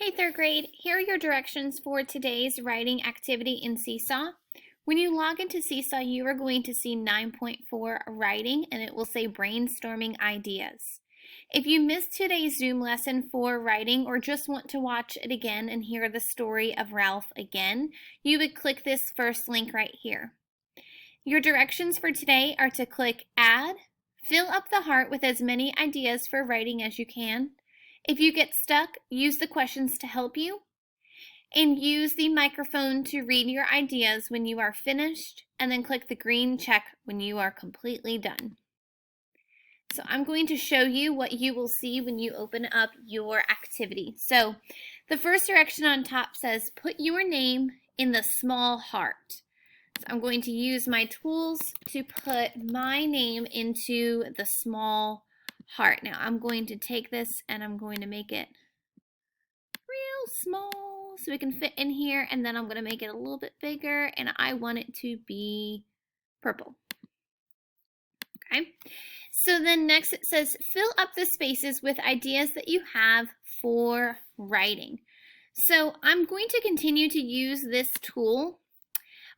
Hey, third grade, here are your directions for today's writing activity in Seesaw. When you log into Seesaw, you are going to see 9.4 writing, and it will say brainstorming ideas. If you missed today's Zoom lesson for writing or just want to watch it again and hear the story of Ralph again, you would click this first link right here. Your directions for today are to click Add, fill up the heart with as many ideas for writing as you can. If you get stuck, use the questions to help you, and use the microphone to read your ideas when you are finished, and then click the green check when you are completely done. So I'm going to show you what you will see when you open up your activity. So the first direction on top says put your name in the small heart. So I'm going to use my tools to put my name into the small heart. Now I'm going to take this and I'm going to make it real small so it can fit in here, and then I'm going to make it a little bit bigger, and I want it to be purple. Okay, so then next it says fill up the spaces with ideas that you have for writing. So I'm going to continue to use this tool,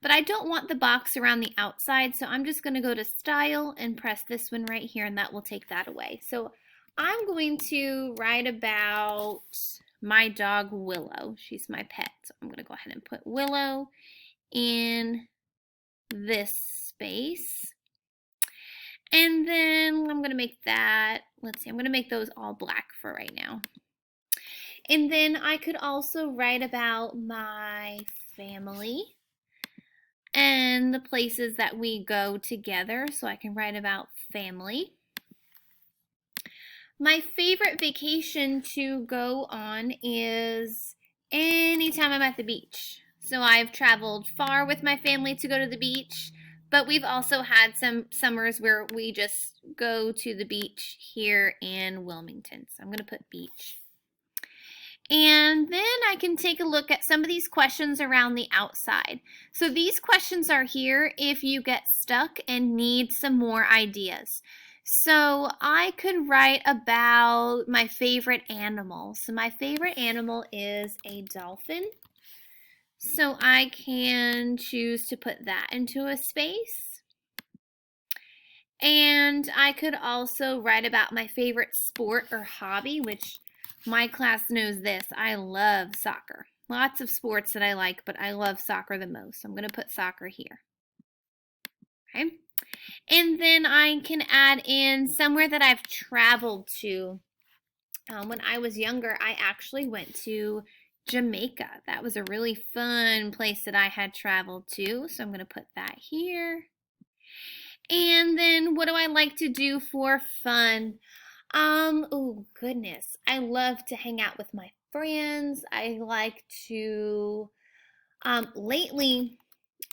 but I don't want the box around the outside, so I'm just going to go to Style and press this one right here, and that will take that away. So I'm going to write about my dog Willow. She's my pet. So I'm going to go ahead and put Willow in this space. And then I'm going to make that, let's see, I'm going to make those all black for right now. And then I could also write about my family and the places that we go together, so I can write about family. My favorite vacation to go on is anytime I'm at the beach. So I've traveled far with my family to go to the beach, but we've also had some summers where we just go to the beach here in Wilmington. So I'm going to put beach. And then I can take a look at some of these questions around the outside. So these questions are here if you get stuck and need some more ideas. So I could write about my favorite animal. So my favorite animal is a dolphin. So I can choose to put that into a space. And I could also write about my favorite sport or hobby, which my class knows this. I love soccer. Lots of sports that I like, but I love soccer the most. So I'm going to put soccer here. Okay. And then I can add in somewhere that I've traveled to. When I was younger, I actually went to Jamaica. That was a really fun place that I had traveled to. So I'm going to put that here. And then what do I like to do for fun? Oh goodness. I love to hang out with my friends. I like to, lately,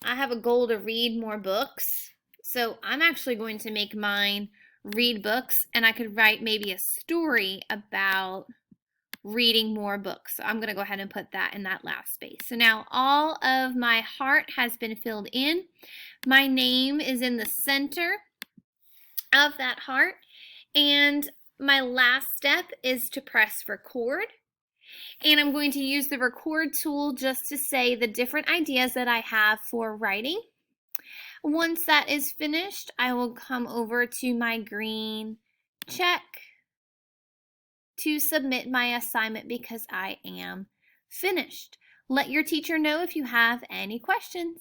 I have a goal to read more books. So I'm actually going to make mine read books, and I could write maybe a story about reading more books. So I'm going to go ahead and put that in that last space. So now all of my heart has been filled in. My name is in the center of that heart, and my last step is to press record. And I'm going to use the record tool just to say the different ideas that I have for writing. Once that is finished, I will come over to my green check to submit my assignment because I am finished. Let your teacher know if you have any questions.